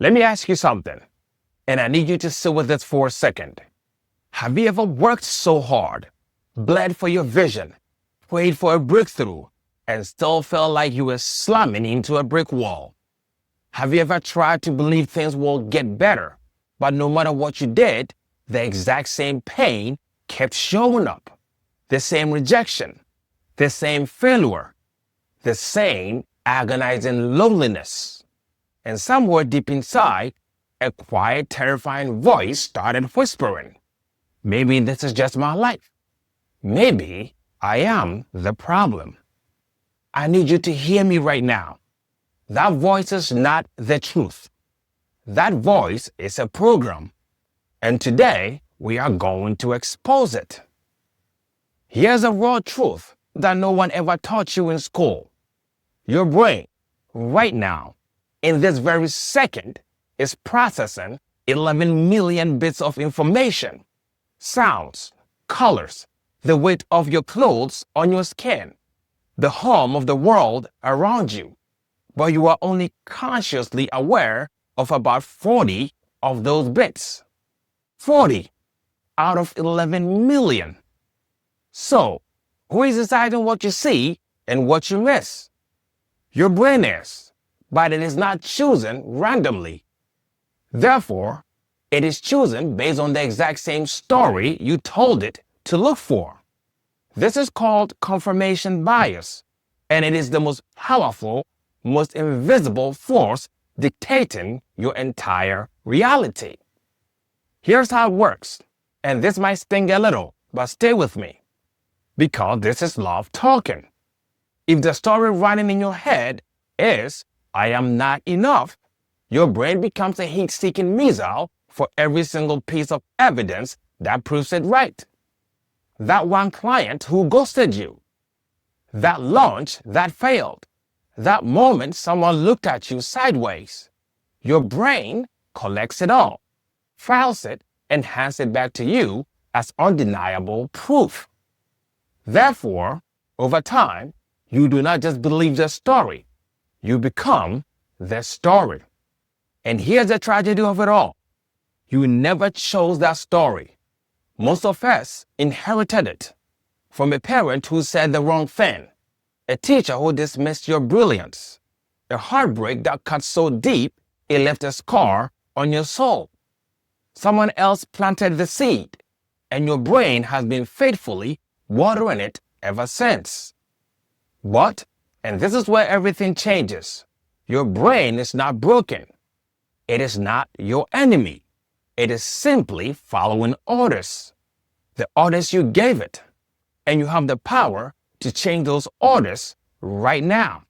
Let me ask you something, and I need you to sit with this for a second. Have you ever worked so hard, bled for your vision, prayed for a breakthrough, and still felt like you were slamming into a brick wall? Have you ever tried to believe things will get better, but no matter what you did, the exact same pain kept showing up? The same rejection, the same failure, the same agonizing loneliness. And somewhere deep inside, a quiet, terrifying voice started whispering, maybe this is just my life. Maybe I am the problem. I need you to hear me right now. That voice is not the truth. That voice is a program. And today, we are going to expose it. Here's a raw truth that no one ever taught you in school. Your brain, right now, in this very second, is processing 11 million bits of information, sounds, colors, the weight of your clothes on your skin, the hum of the world around you. But you are only consciously aware of about 40 of those bits. 40 out of 11 million. So, who is deciding what you see and what you miss? Your brain is, but it is not chosen randomly. Therefore, it is chosen based on the exact same story you told it to look for. This is called confirmation bias, and it is the most powerful, most invisible force dictating your entire reality. Here's how it works, and this might sting a little, but stay with me, because this is love talking. If the story running in your head is, I am not enough, your brain becomes a heat-seeking missile for every single piece of evidence that proves it right. That one client who ghosted you, that launch that failed, that moment someone looked at you sideways. Your brain collects it all, files it, and hands it back to you as undeniable proof. Therefore, over time, you do not just believe the story, you become the story. And here's the tragedy of it all. You never chose that story. Most of us inherited it from a parent who said the wrong thing, a teacher who dismissed your brilliance, a heartbreak that cut so deep it left a scar on your soul. Someone else planted the seed, and your brain has been faithfully watering it ever since. But, and this is where everything changes, your brain is not broken. It is not your enemy. It is simply following orders, the orders you gave it, and you have the power to change those orders right now.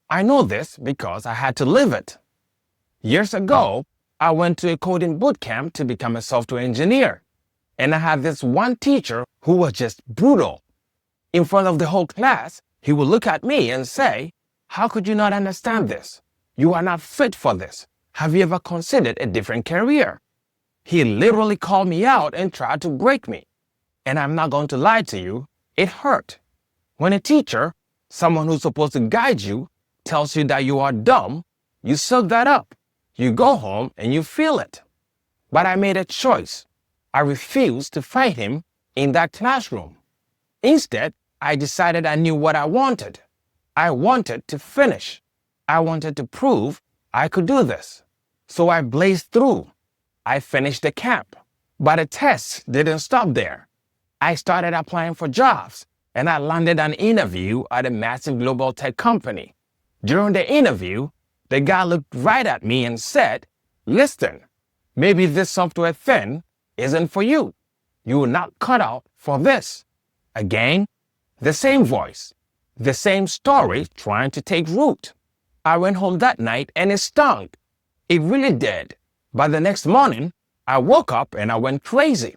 I know this because I had to live it. Years ago, I went to a coding bootcamp to become a software engineer, and I had this one teacher who was just brutal. In front of the whole class, he would look at me and say, how could you not understand this? You are not fit for this. Have you ever considered a different career? He literally called me out and tried to break me. And I'm not going to lie to you, it hurt. When a teacher, someone who's supposed to guide you, tells you that you are dumb, you suck that up. You go home and you feel it. But I made a choice. I refused to fight him in that classroom. Instead, I decided I knew what I wanted. I wanted to finish. I wanted to prove I could do this. So I blazed through. I finished the camp. But the tests didn't stop there. I started applying for jobs, and I landed an interview at a massive global tech company. During the interview, the guy looked right at me and said, listen, maybe this software thing isn't for you. You are not cut out for this. Again, the same voice, the same story trying to take root. I went home that night and it stung. It really did. But the next morning, I woke up and I went crazy.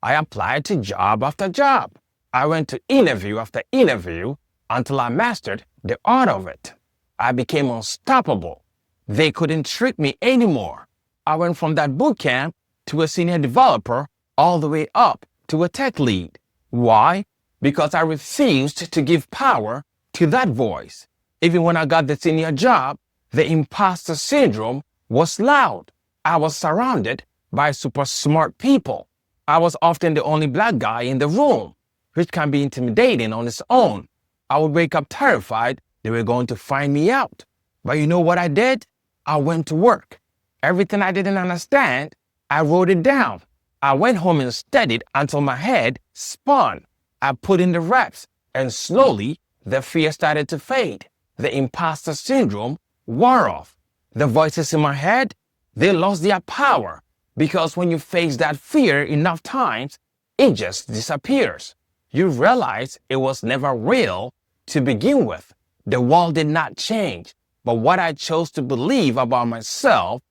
I applied to job after job. I went to interview after interview until I mastered the art of it. I became unstoppable. They couldn't trick me anymore. I went from that bootcamp to a senior developer all the way up to a tech lead. Why? Because I refused to give power to that voice. Even when I got the senior job, the imposter syndrome was loud. I was surrounded by super smart people. I was often the only black guy in the room, which can be intimidating on its own. I would wake up terrified they were going to find me out. But you know what I did? I went to work. Everything I didn't understand, I wrote it down. I went home and studied until my head spun. I put in the reps, and slowly the fear started to fade. The imposter syndrome wore off. The voices in my head, they lost their power, because when you face that fear enough times, it just disappears. You realize it was never real to begin with. The world did not change, but what I chose to believe about myself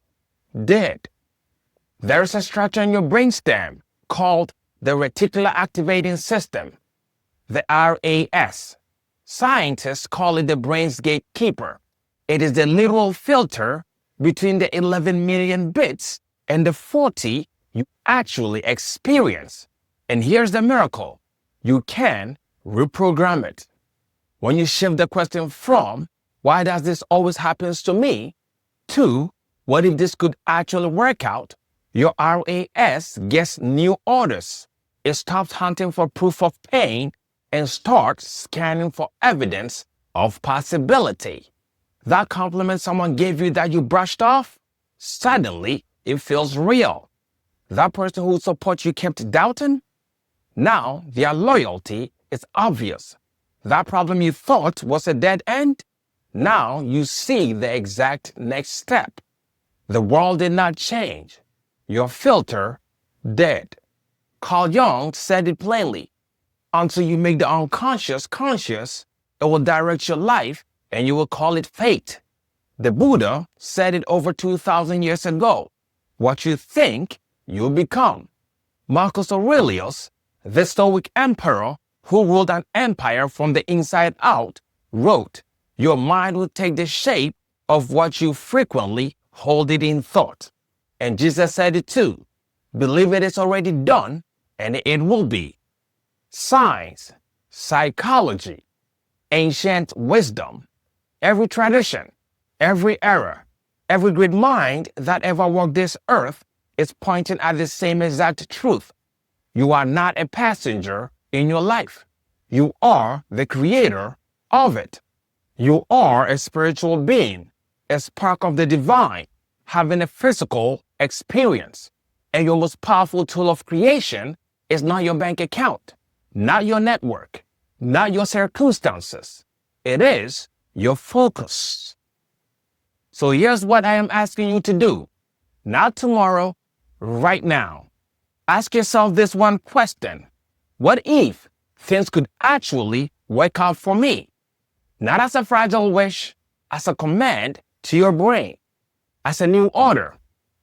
did. There's a structure in your brainstem called the Reticular Activating System, the RAS. Scientists call it the brain's gatekeeper. It is the literal filter between the 11 million bits and the 40 you actually experience. And here's the miracle. You can reprogram it. When you shift the question from, why does this always happen to me, to, what if this could actually work out, your RAS gets new orders. It stops hunting for proof of pain and starts scanning for evidence of possibility. That compliment someone gave you that you brushed off, suddenly it feels real. That person whose support you kept doubting, now their loyalty is obvious. That problem you thought was a dead end, now you see the exact next step. The world did not change. Your filter did. Carl Jung said it plainly. Until you make the unconscious conscious, it will direct your life and you will call it fate. The Buddha said it over 2,000 years ago. What you think, you become. Marcus Aurelius, the Stoic emperor who ruled an empire from the inside out, wrote, your mind will take the shape of what you frequently hold it in thought. And Jesus said it too. Believe it is already done, and it will be. Science, psychology, ancient wisdom, every tradition, every era, every great mind that ever walked this earth is pointing at the same exact truth. You are not a passenger in your life. You are the creator of it. You are a spiritual being, a spark of the divine, having a physical experience. And your most powerful tool of creation is not your bank account, not your network, not your circumstances. It is your focus. So here's what I am asking you to do. Not tomorrow, right now. Ask yourself this one question. What if things could actually work out for me? Not as a fragile wish, as a command to your brain, as a new order,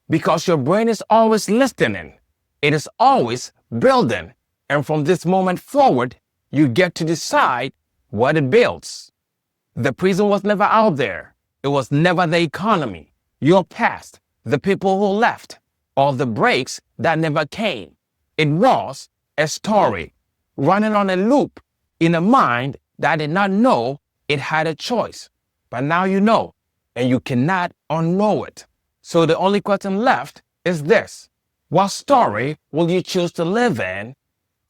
because your brain is always listening. It is always building. And from this moment forward, you get to decide what it builds. The prison was never out there. It was never the economy, your past, the people who left, or the breaks that never came. It was a story running on a loop in a mind that did not know it had a choice. But now you know, and you cannot unknow it. So the only question left is this. What story will you choose to live in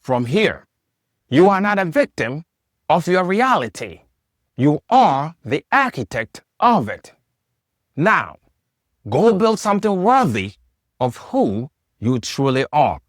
from here? You are not a victim of your reality. You are the architect of it. Now, go build something worthy of who you truly are.